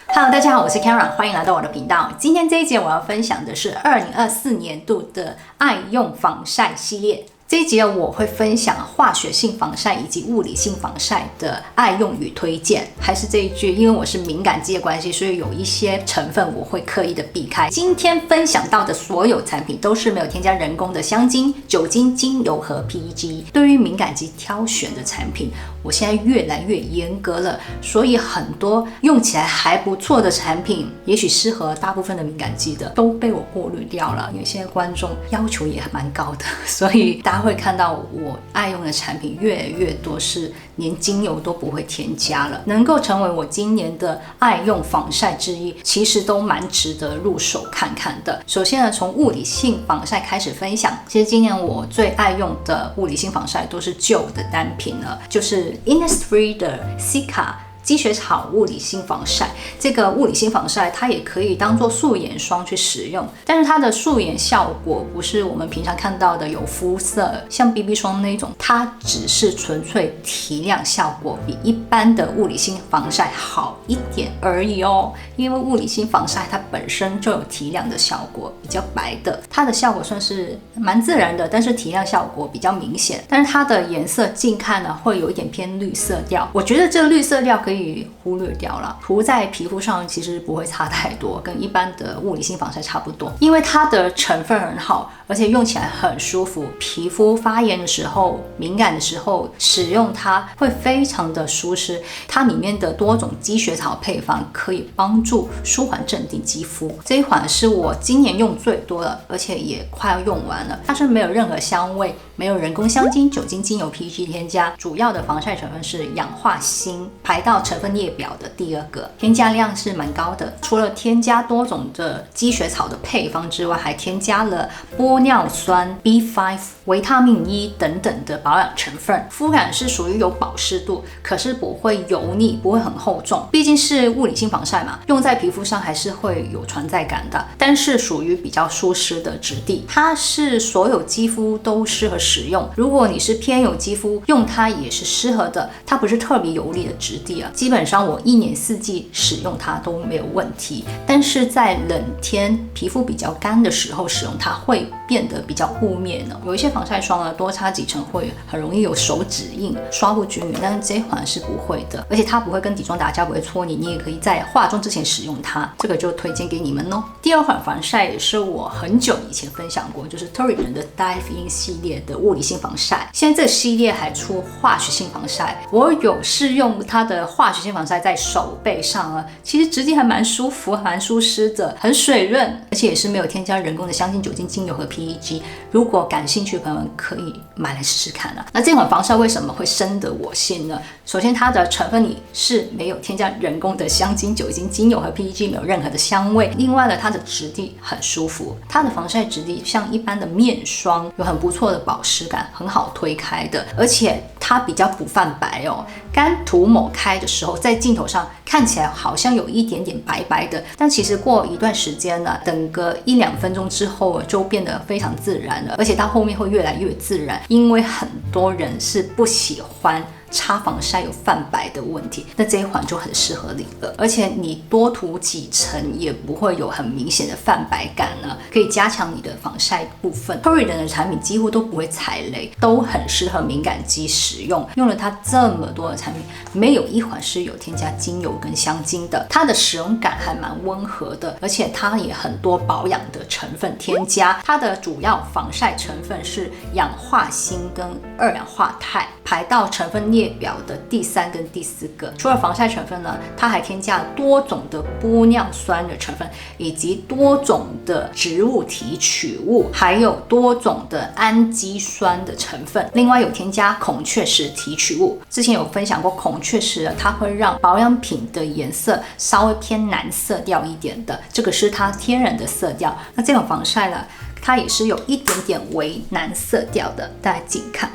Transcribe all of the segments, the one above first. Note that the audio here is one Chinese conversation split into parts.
Hello， 大家好，我是 Karen， 欢迎来到我的频道。今天这一节我要分享的是2024年度的爱用防晒系列。这一节我会分享化学性防晒以及物理性防晒的爱用与推荐。还是这一句，因为我是敏感肌的关系，所以有一些成分我会刻意的避开。今天分享到的所有产品都是没有添加人工的香精、酒精、精油和 PEG。对于敏感肌挑选的产品，我现在越来越严格了，所以很多用起来还不错的产品，也许适合大部分的敏感肌的，都被我过滤掉了。因为现在观众要求也蛮高的，所以大家会看到我爱用的产品越来越多是连精油都不会添加了。能够成为我今年的爱用防晒之一，其实都蛮值得入手看看的。首先呢，从物理性防晒开始分享。其实今年我最爱用的物理性防晒都是旧的单品了，就是 Innisfree 的 Cica积雪草物理性防晒。这个物理性防晒它也可以当做素颜霜去使用，但是它的素颜效果不是我们平常看到的有肤色，像 BB 霜那种，它只是纯粹提亮效果，比一般的物理性防晒好一点而已哦。因为物理性防晒它本身就有提亮的效果，比较白的，它的效果算是蛮自然的，但是提亮效果比较明显。但是它的颜色近看呢，会有一点偏绿色调，我觉得这个绿色调可以忽略掉了，涂在皮肤上其实不会差太多，跟一般的物理性防晒差不多。因为它的成分很好，而且用起来很舒服，皮肤发炎的时候、敏感的时候使用它会非常的舒适。它里面的多种积雪草配方可以帮助舒缓镇定肌肤。这一款是我今年用最多的，而且也快要用完了。它是没有任何香味，没有人工香精、酒精、精油、PEG 添加，主要的防晒成分是氧化锌，排到成分列表的第2个，添加量是蛮高的。除了添加多种的积雪草的配方之外，还添加了玻尿酸、B5、维他命 E 等等的保养成分。肤感是属于有保湿度，可是不会油腻，不会很厚重。毕竟是物理性防晒嘛，用在皮肤上还是会有存在感的，但是属于比较舒适的质地。它是所有肌肤都适合使用，如果你是偏油肌肤，用它也是适合的。它不是特别油腻的质地啊，基本上我1年4季使用它都没有问题。但是在冷天皮肤比较干的时候使用它会变得比较雾面哦。有一些防晒霜呢，多擦几层会很容易有手指印，刷不均匀，但是这一款是不会的，而且它不会跟底妆打架，不会搓你，你也可以在化妆之前使用它，这个就推荐给你们哦。第2款防晒也是我很久以前分享过，就是 Torrid 的 Dive In 系列的物理性防晒。现在这个系列还出化学性防晒，我有试用它的化学性防晒在手背上啊，其实质地还蛮舒服、蛮舒适的，很水润，而且也是没有添加人工的香精、酒精、精油和 PEG。如果感兴趣的朋友们可以买来试试看啊。那这款防晒为什么会深得我心呢？首先它的成分里是没有添加人工的香精、酒精、精油和 PEG， 没有任何的香味。另外呢，它的质地很舒服，它的防晒质地像一般的面霜，有很不错的保湿感，很好推开的，而且它比较不泛白哦。刚涂抹开的时候，在镜头上看起来好像有一点点白白的，但其实过一段时间呢，等个1-2分钟之后就变得非常自然了，而且它后面会越来越自然，因为很多人是不喜欢擦防晒有泛白的问题，那这一款就很适合你了。而且你多涂几层也不会有很明显的泛白感呢，可以加强你的防晒部分。Torrid 的产品几乎都不会踩雷，都很适合敏感肌使用。用了它这么多的产品，没有一款是有添加精油跟香精的。它的使用感还蛮温和的，而且它也很多保养的成分添加。它的主要防晒成分是氧化锌跟2氧化钛，排到成分列表的第3跟第4个。除了防晒成分呢，它还添加了多种的玻尿酸的成分，以及多种的植物提取物，还有多种的氨基酸的成分。另外有添加孔雀石提取物，之前有分享过孔雀石，它会让保养品的颜色稍微偏蓝色调一点的，这个是它天然的色调。那这种防晒呢，它也是有一点点微蓝色调的，大家近看。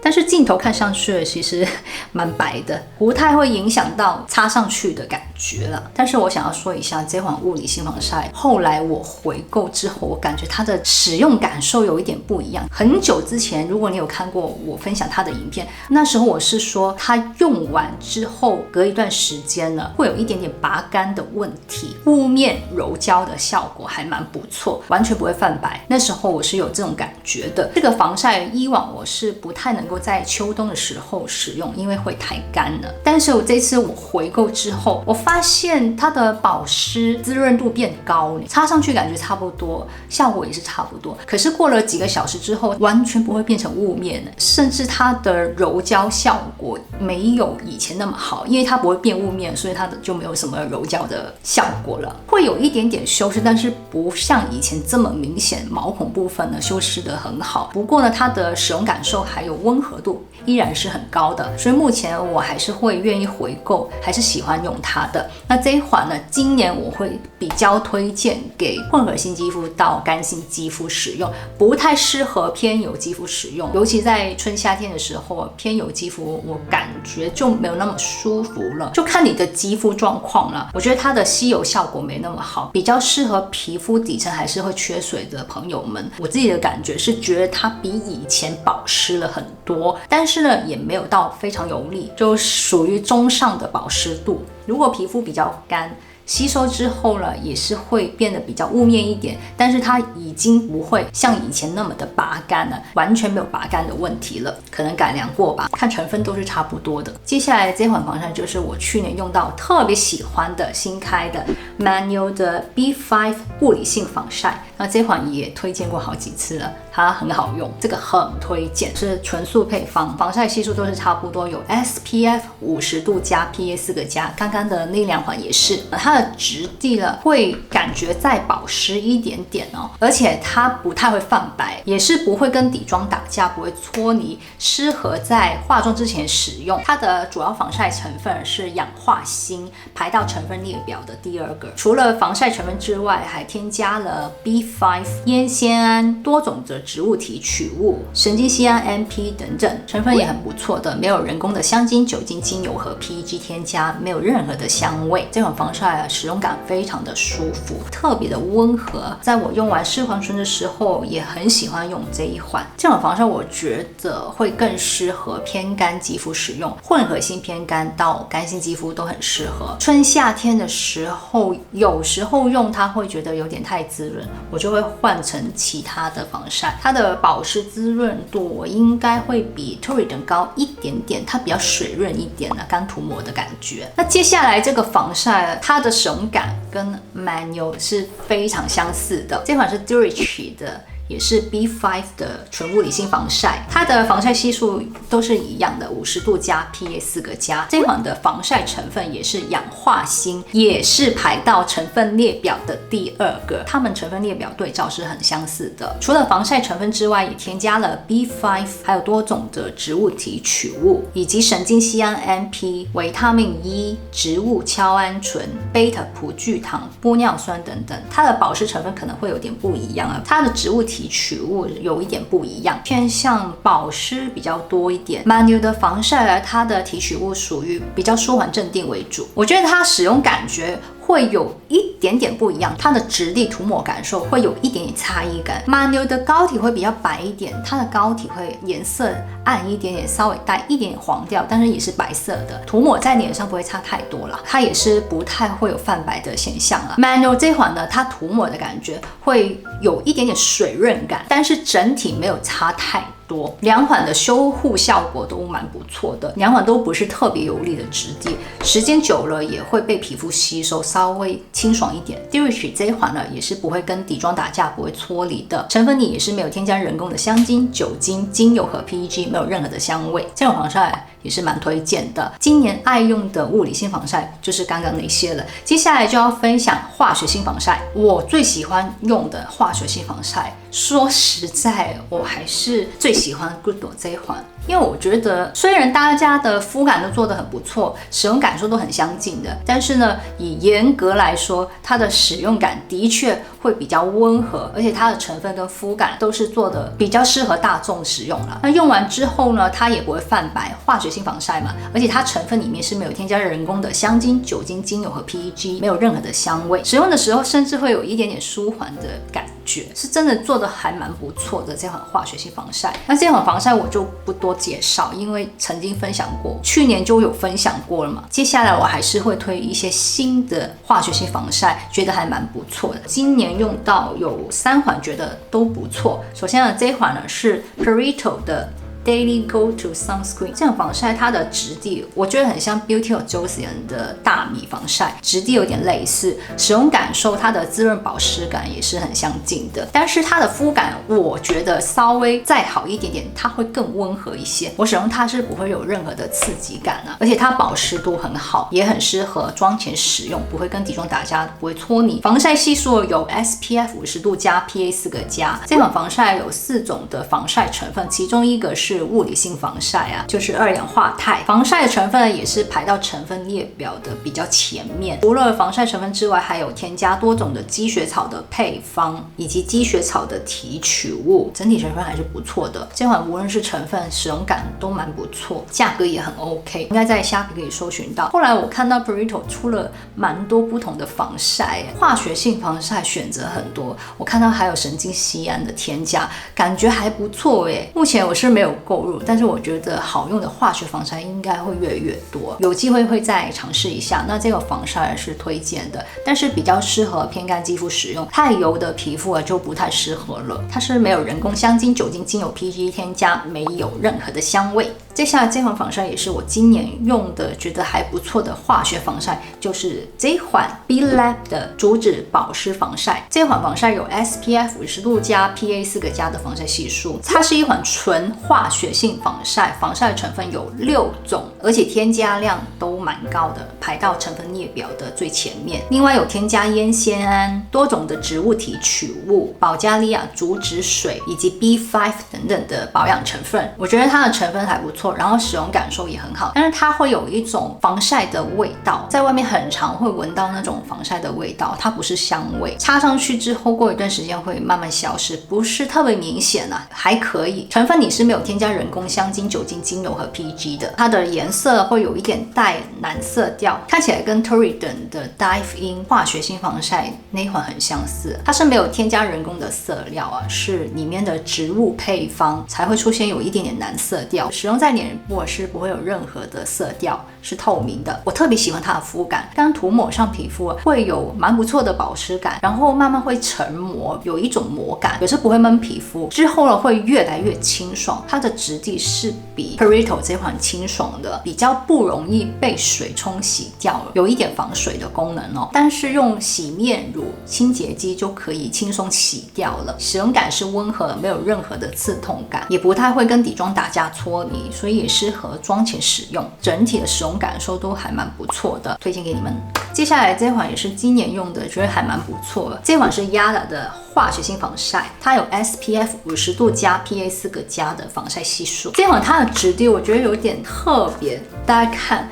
但是镜头看上去其实蛮白的，不太会影响到擦上去的感觉了。但是我想要说一下这款物理性防晒，后来我回购之后，我感觉它的使用感受有一点不一样。很久之前，如果你有看过我分享它的影片，那时候我是说它用完之后隔一段时间呢，会有一点点拔干的问题，雾面柔焦的效果还蛮不错，完全不会泛白。那时候我是有这种感觉的。这个防晒以往我是不太能够在秋冬的时候使用，因为会太干了。但是我这次我回购之后，我发现它的保湿滋润度变高，擦上去感觉差不多，效果也是差不多。可是过了几个小时之后，完全不会变成雾面，甚至它的柔焦效果没有以前那么好，因为它不会变雾面，所以它就没有什么柔焦的效果了。会有一点点修饰，但是不像以前这么明显，毛孔部分呢修饰得很好。不过呢，它的使用感受还有温和度依然是很高的，所以目前我还是会愿意回购，还是喜欢用它的。那这一款呢，今年我会比较推荐给混合性肌肤到干性肌肤使用，不太适合偏油肌肤使用，尤其在春夏天的时候，偏油肌肤我感觉就没有那么舒服了，就看你的肌肤状况了。我觉得它的吸油效果没那么好，比较适合皮肤底层还是会缺水的朋友们。我自己的感觉是觉得它比以前保湿了很多，但是呢也没有到非常油腻，就属于中上的保湿度。如果皮肤比较干，吸收之后呢，也是会变得比较雾面一点，但是它已经不会像以前那么的拔干了，完全没有拔干的问题了。可能改良过吧，看成分都是差不多的。接下来这款防晒就是我去年用到特别喜欢的新开的 Manual 的 B5 物理性防晒，那这款也推荐过好几次了，它很好用，这个很推荐，是纯素配方，防晒系数都是差不多，有 SPF 50度加 PA 4个加，刚刚的那两款也是，它的质地呢会感觉再保湿一点点哦，而且它不太会泛白，也是不会跟底妆打架，不会搓泥，适合在化妆之前使用。它的主要防晒成分是氧化锌，排到成分列表的第2个。除了防晒成分之外，还添加了 B5、烟酰胺、多种的植物提取物、神经酰胺 MP 等等，成分也很不错的，没有人工的香精、酒精、精油和 PEG 添加，没有任何的香味。这款防晒使用感非常的舒服，特别的温和。在我用完视黄醇的时候，也很喜欢用这一款。这款防晒我觉得会更适合偏干肌肤使用，混合性偏干到干性肌肤都很适合。春夏天的时候，有时候用它会觉得有点太滋润，我就会换成其他的防晒。它的保湿滋润度我应该会比 Torridon 高一点点，它比较水润一点的刚涂抹的感觉。那接下来这个防晒，它的使用感跟 Manual 是非常相似的，这款是 Durichi 的，也是 B5 的纯物理性防晒，它的防晒系数都是一样的，50度加 PA 4个加。这款的防晒成分也是氧化锌，也是排到成分列表的第2个，它们成分列表对照是很相似的。除了防晒成分之外，也添加了 B5， 还有多种的植物提取物，以及神经酰胺 MP、维他命 E、植物鞘氨醇、贝塔葡聚糖、玻尿酸等等。它的保湿成分可能会有点不一样啊，它的植物提取物有一点不一样，偏向保湿比较多一点。Manual 的防晒它的提取物属于比较舒缓镇定为主，我觉得它使用感觉会有一点点不一样，它的质地涂抹感受会有一点点差异感。Manual 的膏体会比较白一点，它的膏体会颜色暗一点点，稍微带一点点黄调，但是也是白色的，涂抹在脸上不会差太多啦，它也是不太会有泛白的现象啦。Manual 这款呢，它涂抹的感觉会有一点点水润感，但是整体没有差太多。两款的修护效果都蛮不错的，两款都不是特别有力的质地，时间久了也会被皮肤吸收，稍微清爽一点。Durichi 这一款呢，也是不会跟底妆打架，不会搓离的，成分里也是没有添加人工的香精、酒精、精油和 PEG， 没有任何的香味。这种防晒也是蛮推荐的。今年爱用的物理性防晒就是刚刚那些了，接下来就要分享化学性防晒。我最喜欢用的化学性防晒，说实在，我还是最喜欢 Good 这一款。因为我觉得虽然大家的肤感都做得很不错，使用感受都很相近的，但是呢，以严格来说，它的使用感的确会比较温和，而且它的成分跟肤感都是做的比较适合大众使用了。那用完之后呢，它也不会泛白，化学性防晒嘛，而且它成分里面是没有添加人工的香精、酒精、精油和 PEG， 没有任何的香味。使用的时候甚至会有一点点舒缓的感觉，是真的做的还蛮不错的这款化学性防晒。那这款防晒我就不多介绍，因为曾经分享过，去年就有分享过了嘛。接下来我还是会推一些新的化学性防晒，觉得还蛮不错的。今年用到有3款，觉得都不错。首先呢，这一款呢是 Perito 的Daily Go To Sunscreen 这种防晒，它的质地我觉得很像 Beauty of Joseon 的大米防晒，质地有点类似，使用感受它的滋润保湿感也是很相近的，但是它的肤感我觉得稍微再好一点点，它会更温和一些。我使用它是不会有任何的刺激感啊，而且它保湿度很好，也很适合妆前使用，不会跟底妆打架，不会搓泥。防晒系数有 SPF 50度加 PA4+。这款防晒有4种的防晒成分，其中一个是物理性防晒啊，就是2氧化钛。防晒的成分呢，也是排到成分列表的比较前面。除了防晒成分之外，还有添加多种的积雪草的配方以及积雪草的提取物，整体成分还是不错的。这款无论是成分、使用感都蛮不错，价格也很 OK， 应该在虾皮可以搜寻到。后来我看到 Perito 出了蛮多不同的防晒，化学性防晒选择很多，我看到还有神经酰胺的添加，感觉还不错耶。目前我是没有购入，但是我觉得好用的化学防晒应该会越来越多，有机会会再尝试一下。那这个防晒是推荐的，但是比较适合偏干肌肤使用，太油的皮肤就不太适合了。它是没有人工香精、酒精、精油、PG 添加，没有任何的香味。接下来这款防晒也是我今年用的觉得还不错的化学防晒，就是这款 B Lab 的主脂保湿防晒。这款防晒有 SPF 50度加 PA4+的防晒系数，它是一款纯化学性防晒，防晒成分有6种，而且添加量都蛮高的，排到成分列表的最前面。另外有添加烟酰胺、多种的植物提取物、保加利亚主脂水以及 B5 等等的保养成分。我觉得它的成分还不错，然后使用感受也很好，但是它会有一种防晒的味道，在外面很常会闻到那种防晒的味道，它不是香味。擦上去之后过一段时间会慢慢消失，不是特别明显啊，还可以。成分你是没有添加人工香精、酒精、精油和 PG 的，它的颜色会有一点带蓝色调，看起来跟 Torridon 的 Dive In 化学性防晒那一款很相似。它是没有添加人工的色料啊，是里面的植物配方才会出现有一点点蓝色调，使用在脸部是不会有任何的色调，是透明的。我特别喜欢它的肤感，刚涂抹上皮肤会有蛮不错的保湿感，然后慢慢会成膜，有一种膜感，可是不会闷皮肤。之后呢会越来越清爽，它的质地是比 Perito 这款清爽的，比较不容易被水冲洗掉了，有一点防水的功能哦。但是用洗面乳、清洁剂就可以轻松洗掉了，使用感是温和的，没有任何的刺痛感，也不太会跟底妆打架搓泥，所以也适合妆前使用。整体的使用感受都还蛮不错的，推荐给你们。接下来这款也是今年用的，觉得还蛮不错的。这款是 Yada 的化学性防晒，它有 SPF 50度加 PA4+的防晒系数。这款它的质地我觉得有点特别，大家看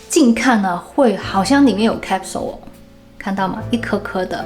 近看呢，会好像里面有 capsule 哦，看到吗？一颗颗的，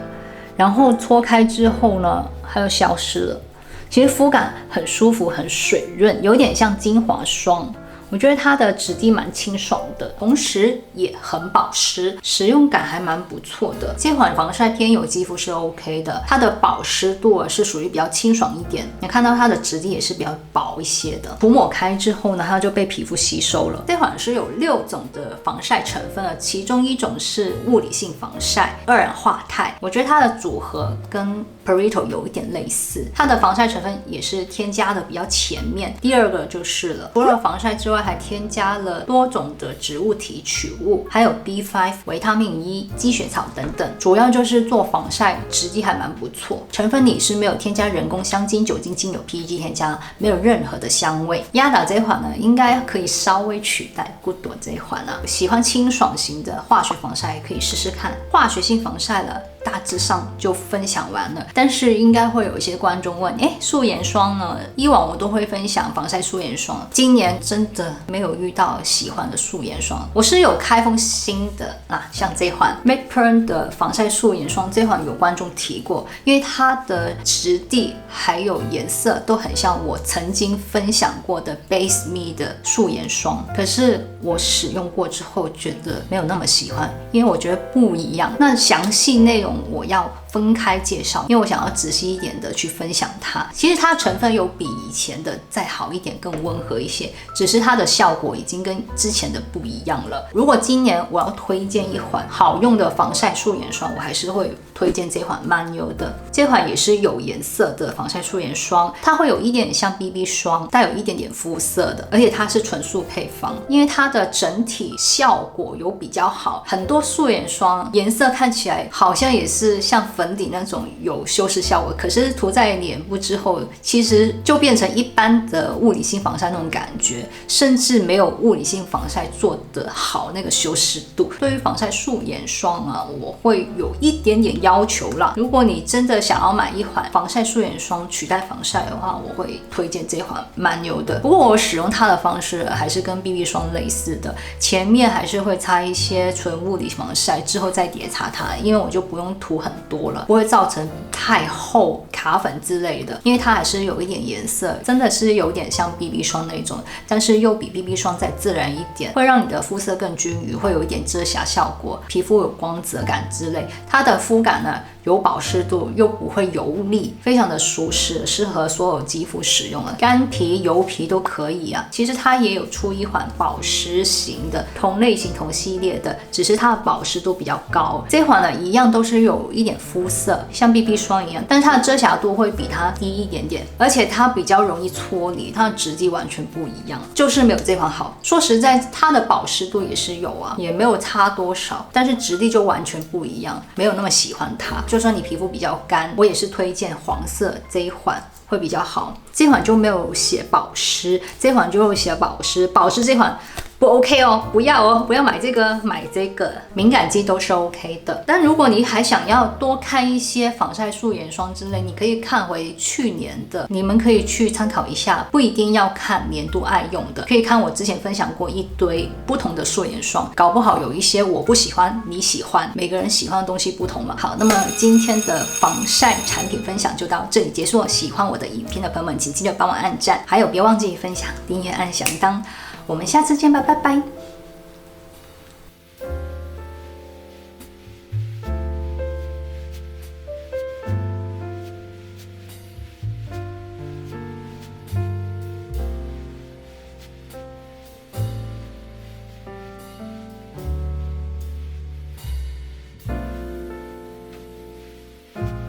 然后搓开之后呢，它又消失了。其实肤感很舒服，很水润，有点像精华霜。我觉得它的质地蛮清爽的，同时也很保湿，使用感还蛮不错的。这款防晒偏油肌肤是 OK 的，它的保湿度是属于比较清爽一点。你看到它的质地也是比较薄一些的，涂抹开之后呢，它就被皮肤吸收了。这款是有6种的防晒成分的，其中一种是物理性防晒，2氧化钛。我觉得它的组合跟 Perito 有一点类似，它的防晒成分也是添加的比较前面。第二个就是了，除了防晒之外，还添加了多种的植物提取物，还有 B5、维他命 E、积雪草等等，主要就是做防晒，质地还蛮不错。成分里是没有添加人工香精、酒精、精油、PEG 添加，没有任何的香味。Yada 这款呢，应该可以稍微取代 Good 这一款啊。喜欢清爽型的化学防晒可以试试看。化学性防晒了，大致上就分享完了。但是应该会有一些观众问，素颜霜呢？以往我都会分享防晒素颜霜，今年真的没有遇到喜欢的素颜霜。我是有开封新的像这款 Make Perm 的防晒素颜霜，这款有观众提过，因为它的质地还有颜色都很像我曾经分享过的 Base Me 的素颜霜，可是我使用过之后觉得没有那么喜欢，因为我觉得不一样。那详细内容我要分开介绍，因为我想要仔细一点的去分享它。其实它成分有比以前的再好一点，更温和一些，只是它的效果已经跟之前的不一样了。如果今年我要推荐一款好用的防晒素颜霜，我还是会推荐这款曼优的。这款也是有颜色的防晒素颜霜，它会有一点像 BB 霜，带有一点点肤色的，而且它是纯素配方，因为它的整体效果有比较好。很多素颜霜颜色看起来好像也是像粉底那种有修饰效果，可是涂在脸部之后，其实就变成一般的物理性防晒那种感觉，甚至没有物理性防晒做得好那个修饰度。对于防晒素颜霜我会有一点点要求啦。如果你真的想要买一款防晒素颜霜取代防晒的话，我会推荐这款曼优的。不过我使用它的方式还是跟 BB 霜类似的，前面还是会擦一些纯物理防晒，之后再叠擦它，因为我就不用涂很多了，不会造成太厚卡粉之类的，因为它还是有一点颜色，真的是有点像 BB 霜那种，但是又比 BB 霜再自然一点，会让你的肤色更均匀，会有一点遮瑕效果，皮肤有光泽感之类。它的肤感呢有保湿度，又不会油腻，非常的舒适，适合所有肌肤使用了，干皮、油皮都可以啊。其实它也有出一款保湿型的，同类型、同系列的，只是它的保湿度比较高。这款呢，一样都是有一点肤色，像 BB 霜一样，但是它的遮瑕度会比它低一点点，而且它比较容易搓离，它的质地完全不一样，就是没有这款好。说实在，它的保湿度也是有啊，也没有差多少，但是质地就完全不一样，没有那么喜欢它。就算你皮肤比较干，我也是推荐黄色这一款会比较好。这款就没有写保湿，这款就有写保湿。保湿这款不 OK 哦，不要哦，不要买这个，买这个敏感肌都是 OK 的。但如果你还想要多看一些防晒素颜霜之类，你可以看回去年的，你们可以去参考一下，不一定要看年度爱用的，可以看我之前分享过一堆不同的素颜霜，搞不好有一些我不喜欢，你喜欢，每个人喜欢的东西不同嘛。好，那么今天的防晒产品分享就到这里结束了。喜欢我的影片的朋友们，请记得帮我按赞，还有别忘记分享、订阅、按响铃铛。我们下次见吧，拜拜。